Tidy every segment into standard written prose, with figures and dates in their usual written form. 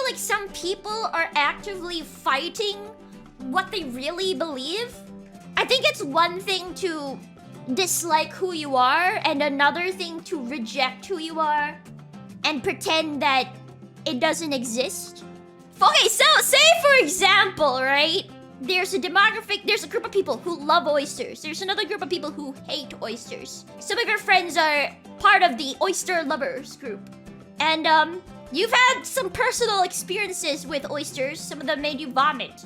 like some people are actively fighting what they really believe. I think it's one thing to dislike who you are and another thing to reject who you are and pretend that it doesn't exist. Okay, so say for example, right? There's a group of people who love oysters. There's another group of people who hate oysters. Some of your friends are part of the oyster lovers group. And you've had some personal experiences with oysters. Some of them made you vomit.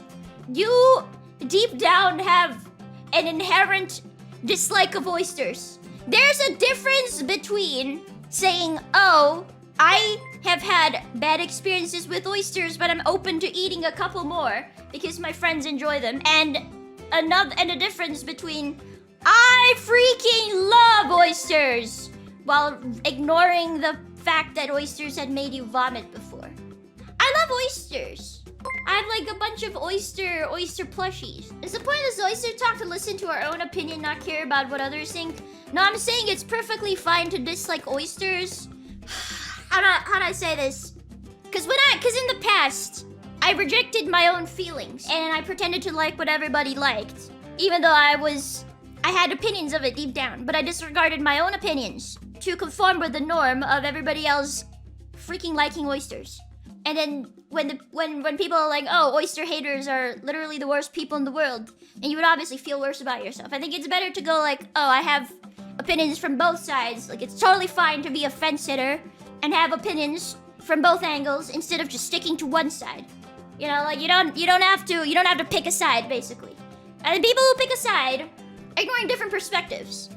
You deep down have an inherent dislike of oysters. There's a difference between saying, oh, I have had bad experiences with oysters, but I'm open to eating a couple more because my friends enjoy them, and a difference between I freaking love oysters while ignoring the fact that oysters had made you vomit before. I love oysters. I have like a bunch of oyster plushies. Is the point of this oyster talk to listen to our own opinion, not care about what others think? No, I'm saying it's perfectly fine to dislike oysters. How do I say this? Cause in the past, I rejected my own feelings and I pretended to like what everybody liked, even though I had opinions of it deep down, but I disregarded my own opinions to conform with the norm of everybody else freaking liking oysters. And then when people are like, oh, oyster haters are literally the worst people in the world, and you would obviously feel worse about yourself. I think it's better to go like, oh, I have opinions from both sides. Like, it's totally fine to be a fence sitter and have opinions from both angles instead of just sticking to one side. You know, like you don't have to pick a side, basically. And the people who pick a side are ignoring different perspectives.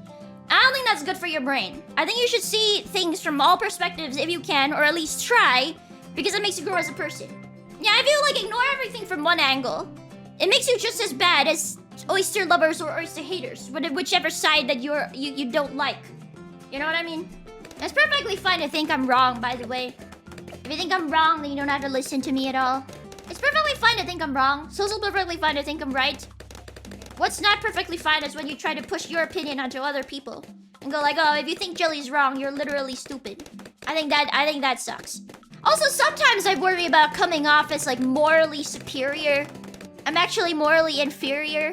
I don't think that's good for your brain. I think you should see things from all perspectives if you can, or at least try, because it makes you grow as a person. Yeah, I feel like ignore everything from one angle. It makes you just as bad as oyster lovers or oyster haters, whichever side that you don't like. You know what I mean? It's perfectly fine to think I'm wrong, by the way. If you think I'm wrong, then you don't have to listen to me at all. It's perfectly fine to think I'm wrong. It's also perfectly fine to think I'm right. What's not perfectly fine is when you try to push your opinion onto other people and go like, oh, if you think Jilly's wrong, you're literally stupid. I think that sucks. Also, sometimes I worry about coming off as like morally superior. I'm actually morally inferior.